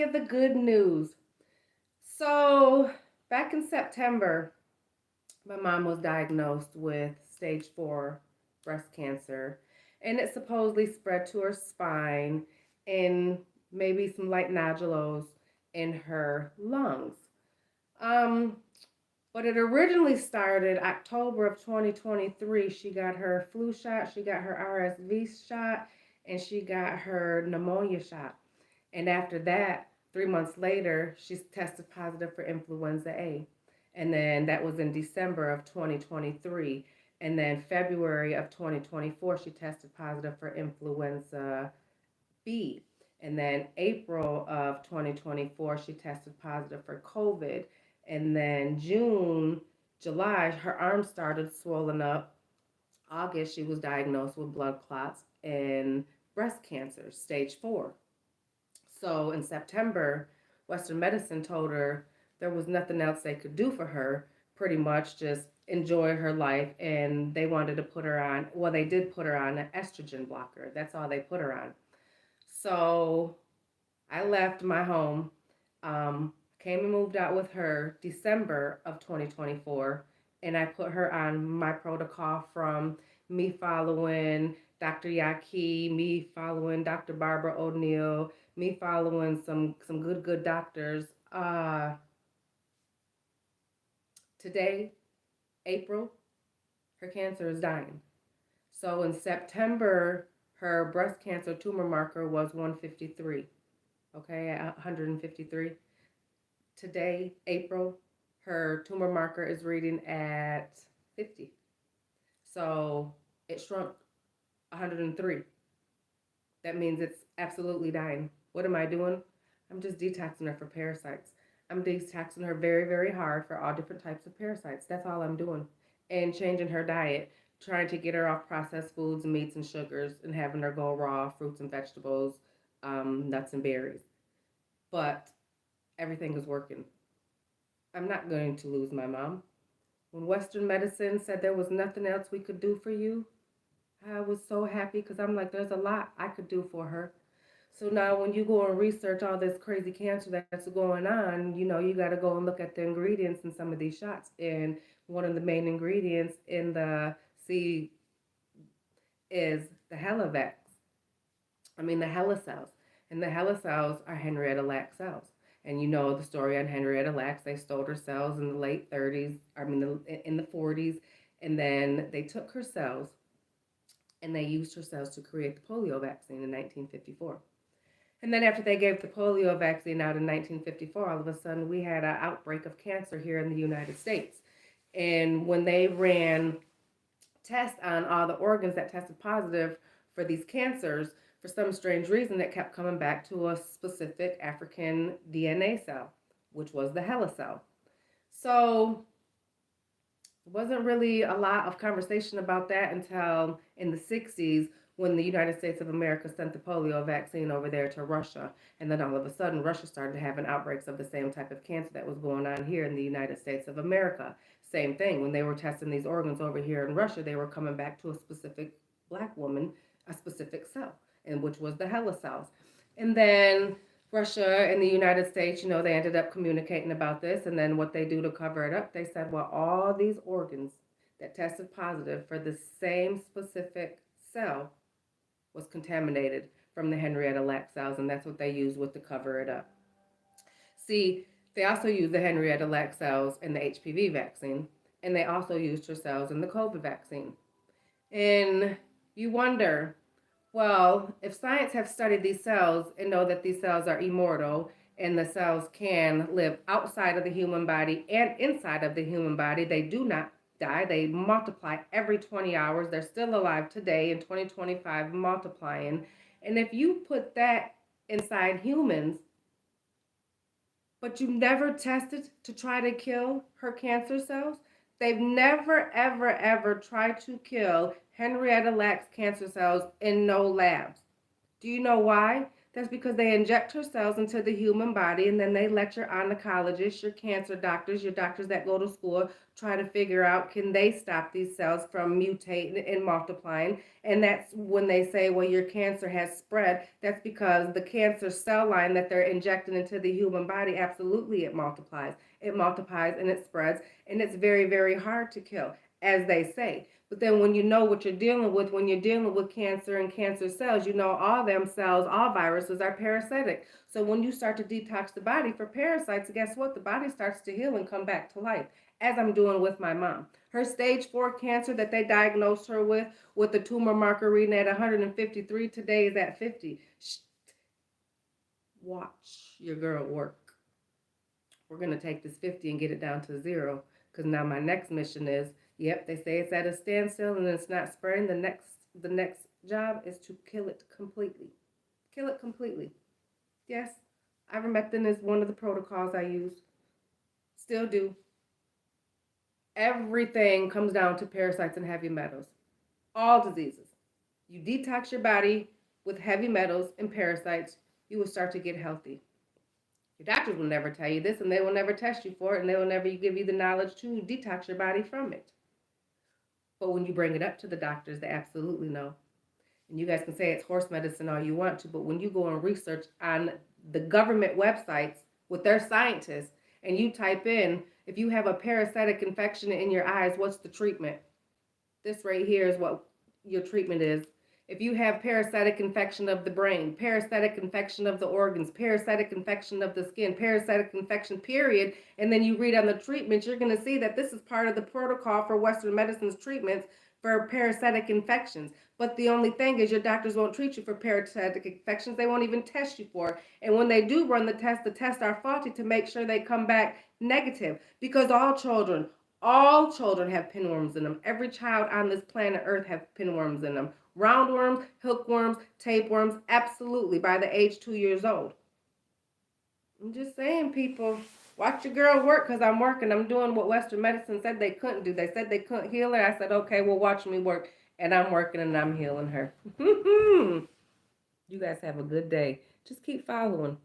you the good news. So, back in September, my mom was diagnosed with stage 4 breast cancer, and it supposedly spread to her spine and maybe some light nodules in her lungs. Um, but it originally started October of 2023. She got her flu shot, she got her RSV shot, and she got her pneumonia shot. And after that, 3 months later, she tested positive for influenza A. And then that was in December of 2023. And then February of 2024, she tested positive for influenza B. And then April of 2024, she tested positive for COVID. And then July, her arm started swelling up. August, she was diagnosed with blood clots and breast cancer, stage 4. So in September, Western medicine told her there was nothing else they could do for her, pretty much just enjoy her life. And they wanted to put her on, well, they did put her on an estrogen blocker. That's all they put her on. So I left my home, came and moved out with her December of 2024, and I put her on my protocol from me following Dr. Yaki, me following Dr. Barbara O'Neill, me following some good doctors. Today, April, her cancer is dying. So in September, her breast cancer tumor marker was 153. Okay, at 153. Today, April, her tumor marker is reading at 50. So it shrunk 103. That means it's absolutely dying. What am I doing? I'm just detoxing her for parasites. I'm detoxing her very, very hard for all different types of parasites. That's all I'm doing. And changing her diet, trying to get her off processed foods, meats, and sugars, and having her go raw fruits and vegetables, nuts and berries. But everything is working. I'm not going to lose my mom. When Western medicine said there was nothing else we could do for you, I was so happy because I'm like, there's a lot I could do for her. So now when you go and research all this crazy cancer that's going on, you got to go and look at the ingredients in some of these shots. And one of the main ingredients in the C is the Helivex. The HeLa cells. And the HeLa cells are Henrietta Lacks cells. And you know the story on Henrietta Lacks. They stole her cells in the late 30s, in the 40s. And then they took her cells and they used her cells to create the polio vaccine in 1954. And then after they gave the polio vaccine out in 1954, all of a sudden we had an outbreak of cancer here in the United States. And when they ran tests on all the organs that tested positive for these cancers, for some strange reason, it kept coming back to a specific African DNA cell, which was the HeLa cell. So there wasn't really a lot of conversation about that until in the 60s when the United States of America sent the polio vaccine over there to Russia. And then all of a sudden, Russia started having outbreaks of the same type of cancer that was going on here in the United States of America. Same thing. When they were testing these organs over here in Russia, they were coming back to a specific black woman, a specific cell, and which was the HeLa cells. And then Russia and the United States, they ended up communicating about this. And then what they do to cover it up, they said, well, all these organs that tested positive for the same specific cell was contaminated from the Henrietta Lacks cells, and that's what they used with to cover it up. See, they also used the Henrietta Lacks cells in the HPV vaccine, and they also used her cells in the COVID vaccine. And you wonder, well, if science have studied these cells and know that these cells are immortal and the cells can live outside of the human body and inside of the human body, they do not die. They multiply every 20 hours. They're still alive today in 2025, multiplying. And if you put that inside humans, but you never tested to try to kill her cancer cells, they've never, ever, ever tried to kill Henrietta Lacks cancer cells in no labs. Do you know why? That's because they inject her cells into the human body, and then they let your oncologists, your cancer doctors, your doctors that go to school try to figure out, can they stop these cells from mutating and multiplying. And that's when they say, well, your cancer has spread. That's because the cancer cell line that they're injecting into the human body, absolutely it multiplies. It multiplies and it spreads, and it's very, very hard to kill, as they say. But then when you know what you're dealing with, when you're dealing with cancer and cancer cells, you know all them cells, all viruses are parasitic. So when you start to detox the body for parasites, guess what? The body starts to heal and come back to life, as I'm doing with my mom. Her stage 4 cancer that they diagnosed her with the tumor marker reading at 153, today is at 50. Watch your girl work. We're going to take this 50 and get it down to 0, because now my next mission is, yep, they say it's at a standstill and it's not spreading. The next job is to kill it completely. Kill it completely. Yes, ivermectin is one of the protocols I use. Still do. Everything comes down to parasites and heavy metals. All diseases. You detox your body with heavy metals and parasites, you will start to get healthy. Your doctors will never tell you this, and they will never test you for it, and they will never give you the knowledge to detox your body from it. But when you bring it up to the doctors, they absolutely know. And you guys can say it's horse medicine all you want to, but when you go and research on the government websites with their scientists, and you type in, if you have a parasitic infection in your eyes, what's the treatment? This right here is what your treatment is. If you have parasitic infection of the brain, parasitic infection of the organs, parasitic infection of the skin, parasitic infection, period, and then you read on the treatment, you're going to see that this is part of the protocol for Western medicine's treatments for parasitic infections. But the only thing is your doctors won't treat you for parasitic infections. They won't even test you for it. And when they do run the tests are faulty to make sure they come back negative, because all children have pinworms in them. Every child on this planet Earth have pinworms in them. Roundworms, hookworms, tapeworms, absolutely, by the age 2 years old. I'm just saying, people, watch your girl work, because I'm working. I'm doing what Western medicine said they couldn't do. They said they couldn't heal her. I said, okay, well, watch me work. And I'm working and I'm healing her. You guys have a good day. Just keep following.